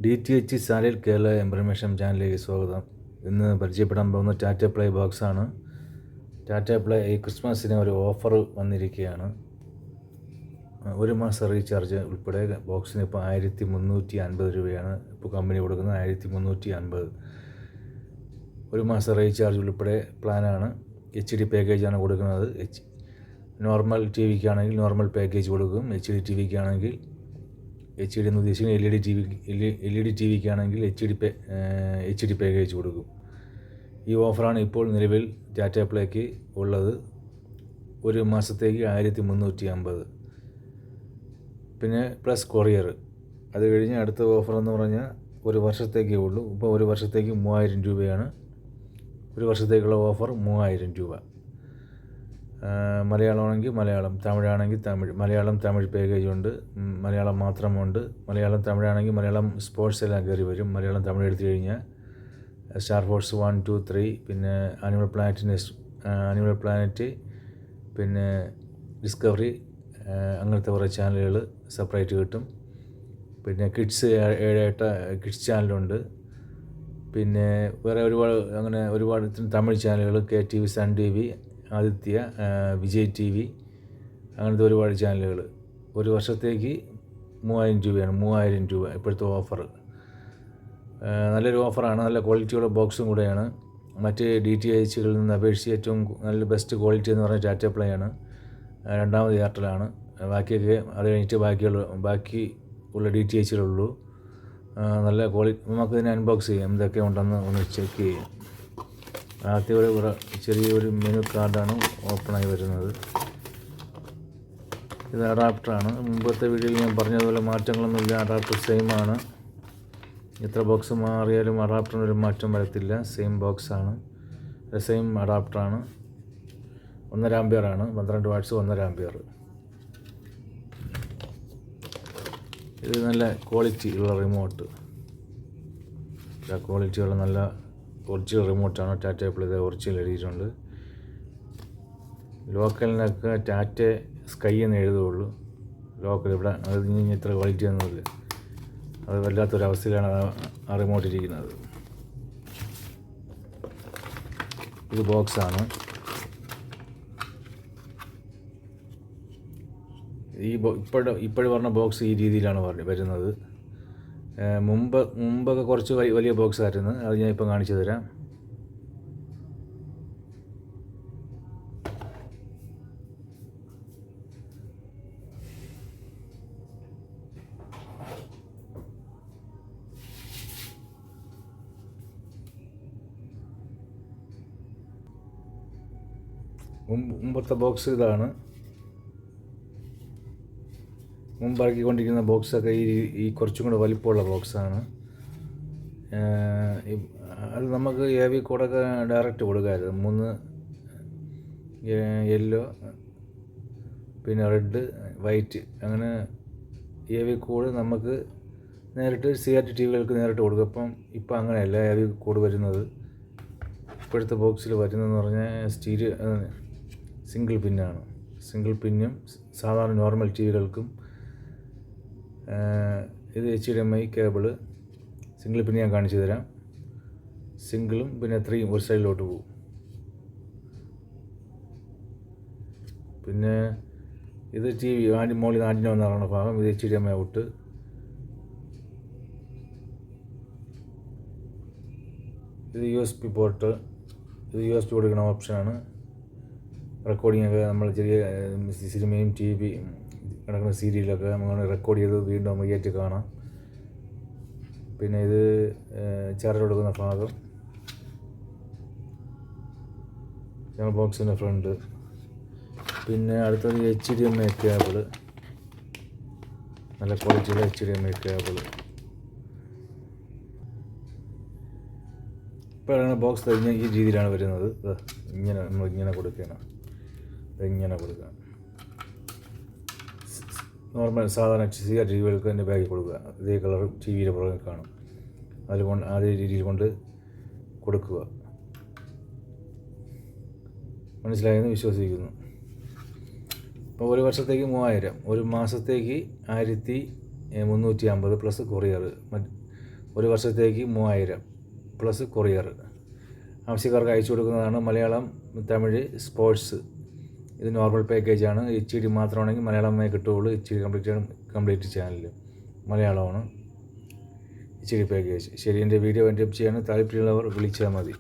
DTH Salil Kerala information ചാനലിലേക്ക് സ്വാഗതം. ഇന്ന് പരിചയപ്പെടാൻ പോകുന്ന ടാറ്റ പ്ലേ ബോക്സാണ്. ടാറ്റ പ്ലേ ഈ ക്രിസ്മസിന് ഒരു ഓഫർ വന്നിരിക്കുകയാണ്. ഒരു മാസം റീചാർജ് ഉൾപ്പെടെ ബോക്സിന് ഇപ്പോൾ 1350 രൂപയാണ് ഇപ്പോൾ കമ്പനി കൊടുക്കുന്നത്. 1350 ഒരു മാസം റീചാർജ് ഉൾപ്പെടെ പ്ലാനാണ്. HD പാക്കേജാണ് കൊടുക്കുന്നത്. നോർമൽ TVക്കാണെങ്കിൽ നോർമൽ പാക്കേജ് കൊടുക്കും. HD TVക്കാണെങ്കിൽ HD എന്ന് ഉദ്ദേശിക്കുന്നത് LED TVക്കാണെങ്കിൽ HD പാക്കേജ് കൊടുക്കും. ഈ ഓഫറാണ് ഇപ്പോൾ നിലവിൽ ടാറ്റ പ്ലേക്ക് ഉള്ളത്. ഒരു മാസത്തേക്ക് 1350, പിന്നെ പ്ലസ് കൊറിയർ. അത് കഴിഞ്ഞ് അടുത്ത ഓഫർ എന്ന് പറഞ്ഞാൽ ഒരു വർഷത്തേക്കേ ഉള്ളൂ. ഇപ്പോൾ ഒരു വർഷത്തേക്ക് 3000 രൂപയാണ്. ഒരു വർഷത്തേക്കുള്ള ഓഫർ 3000 രൂപ. മലയാളമാണെങ്കിൽ മലയാളം, തമിഴാണെങ്കിൽ തമിഴ്. മലയാളം തമിഴ് പാക്കേജ് ഉണ്ട്, മലയാളം മാത്രമുണ്ട്. മലയാളം തമിഴാണെങ്കിൽ മലയാളം സ്പോർട്സ് എല്ലാം കയറി വരും. മലയാളം തമിഴ് എടുത്തു കഴിഞ്ഞാൽ സ്റ്റാർ ഫോഴ്സ് 1, 2, 3, പിന്നെ ആനിമൽ പ്ലാനറ്റ്, പിന്നെ ഡിസ്കവറി, അങ്ങനത്തെ കുറേ ചാനലുകൾ സെപ്പറേറ്റ് കിട്ടും. പിന്നെ കിഡ്സ് 7 കിഡ്സ് ചാനലുണ്ട്. പിന്നെ വേറെ ഒരുപാട് തമിഴ് ചാനലുകൾ, KTV, sun TV, Aditya, Vijay TV, അങ്ങനത്തെ ഒരുപാട് ചാനലുകൾ. ഒരു വർഷത്തേക്ക് 3000 രൂപയാണ്. 3000 രൂപ ഇപ്പോഴത്തെ ഓഫർ. നല്ലൊരു ഓഫറാണ്. നല്ല ക്വാളിറ്റിയുള്ള ബോക്സും കൂടെയാണ്. മറ്റ് DTHകളിൽ നിന്ന് അപേക്ഷിച്ച് ഏറ്റവും നല്ല ബെസ്റ്റ് ക്വാളിറ്റി എന്ന് പറഞ്ഞാൽ ടാറ്റ പ്ലേ ആണ്. രണ്ടാമത് എയർടെലാണ്. ബാക്കിയൊക്കെ അത് കഴിഞ്ഞിട്ട് ബാക്കി ഉള്ള DTHകളുള്ളൂ. നല്ല ക്വാളിറ്റി. നമുക്കിതിനെ അൺബോക്സ് ചെയ്യാം, എന്തൊക്കെ ഉണ്ടെന്ന് ഒന്ന് ചെക്ക് ചെയ്യാം. ആദ്യത്തെ ചെറിയൊരു മെനു കാർഡാണ് ഓപ്പണായി വരുന്നത്. ഇത് അഡാപ്റ്ററാണ്. മുമ്പത്തെ വീഡിയോയിൽ ഞാൻ പറഞ്ഞതുപോലെ മാറ്റങ്ങളൊന്നുമില്ല. അഡാപ്റ്റർ സെയിം ആണ്. എത്ര ബോക്സ് മാറിയാലും അഡാപ്റ്ററിനൊരു മാറ്റം വരത്തില്ല. സെയിം ബോക്സാണ്, സെയിം അഡാപ്റ്ററാണ്. 1.5 ആമ്പിയറാണ്. 12 വാട്ട്സ്, 1.5 ആമ്പിയർ. ഇത് നല്ല ക്വാളിറ്റി ഉള്ള റിമോട്ട്. ക്വാളിറ്റിയുള്ള നല്ല ഒറിജിനൽ റിമോട്ടാണ്. ടാറ്റ പ്ലേ ഒറിജിനൽ എഴുതിയിട്ടുണ്ട്. ലോക്കലിനൊക്കെ ടാറ്റ സ്കൈ എന്ന് എഴുതുകയുള്ളൂ. ലോക്കൽ ഇവിടെ അത് ഇത്ര ക്വാളിറ്റി ഒന്നുമില്ല. അത് വല്ലാത്തൊരവസ്ഥയിലാണ് ആ റിമോട്ട് ഇരിക്കുന്നത്. ഇത് ബോക്സാണ്. ഇപ്പോഴും പറഞ്ഞ ബോക്സ് ഈ രീതിയിലാണ് വരുന്നത്. മുമ്പൊക്കെ കുറച്ച് വലിയ ബോക്സ് ആയിരുന്നു. അത് ഞാൻ ഇപ്പം കാണിച്ചു തരാം. മുമ്പത്തെ ബോക്സ് ഇതാണ്. മുമ്പിറക്കിക്കൊണ്ടിരിക്കുന്ന ബോക്സൊക്കെ ഈ കുറച്ചും കൂടെ വലിപ്പമുള്ള ബോക്സാണ്. അത് നമുക്ക് AV കോഡൊക്കെ ഡയറക്റ്റ് കൊടുക്കാമായിരുന്നു. 3 യെല്ലോ, പിന്നെ റെഡ്, വൈറ്റ്, അങ്ങനെ AV കോഡ് നമുക്ക് നേരിട്ട് CRT TVകൾക്ക് നേരിട്ട് കൊടുക്കും. ഇപ്പം അങ്ങനെയല്ല AV കോഡ് വരുന്നത്. ഇപ്പോഴത്തെ ബോക്സിൽ വരുന്നതെന്ന് പറഞ്ഞാൽ സിംഗിൾ പിന്നാണ്. സിംഗിൾ പിന്നും സാധാരണ നോർമൽ TVകൾക്കും. ഇത് HDMI കേബിള്. സിംഗിൾ പിൻ ഞാൻ കാണിച്ചു തരാം. സിംഗിളും പിന്നെ 3 ഒരു സൈഡിലോട്ട് പോകും. പിന്നെ ഇത് TV മോളിൽ ആൻറ്റിന എന്ന് പറയുന്ന ഭാഗം. ഇത് HDMI ഔട്ട്. ഇത് USB പോർട്ട്. ഇത് USB കൊടുക്കുന്ന ഓപ്ഷനാണ്. റെക്കോർഡിങ്ങൊക്കെ നമ്മൾ ചെറിയ സിനിമയും TV കിടക്കുന്ന സീരിയലൊക്കെ നമ്മൾ റെക്കോർഡ് ചെയ്ത് വീണ്ടും നമുക്ക് കാണാം. പിന്നെ ഇത് ചാർജ് കൊടുക്കുന്ന ഭാഗം. ഞങ്ങൾ ബോക്സിൻ്റെ ഫ്രണ്ട്. പിന്നെ അടുത്തത് HDMI കേബിള്. നല്ല ക്വാളിറ്റിയുള്ള HDMI കേബിള്. ഇപ്പോഴാണ് ബോക്സ് കഴിഞ്ഞ ഈ രീതിയിലാണ് വരുന്നത്. നമ്മളിങ്ങനെ കൊടുക്കണം. ഇങ്ങനെ കൊടുക്കുക. നോർമൽ സാധാരണ CRT TVകൾക്ക് തന്നെ ബാക്കി കൊടുക്കുക. ഇതേ കളർ TVയുടെ പുറകെ കാണും. അതേ രീതിയിൽ കൊണ്ട് കൊടുക്കുക. മനസ്സിലായെന്ന് വിശ്വസിക്കുന്നു. ഇപ്പോൾ ഒരു വർഷത്തേക്ക് 3000, ഒരു മാസത്തേക്ക് 1350 പ്ലസ് കൊറിയർ. 1 വർഷത്തേക്ക് 3000 പ്ലസ് കൊറിയർ. ആവശ്യക്കാർക്ക് അയച്ചു കൊടുക്കുന്നതാണ്. മലയാളം, തമിഴ്, സ്പോർട്സ് ഇത് നോർമൽ പാക്കേജാണ്. HD മാത്രമാണെങ്കിൽ മലയാളമേ കിട്ടുകയുള്ളൂ. HD കംപ്ലീറ്റ് ചാനൽ മലയാളമാണ് HD പാക്കേജ്. ശരി, എൻ്റെ വീഡിയോ വൈൻഡപ്പ് ചെയ്യാൻ താല്പര്യമുള്ളവർ വിളിച്ചാൽ മതി.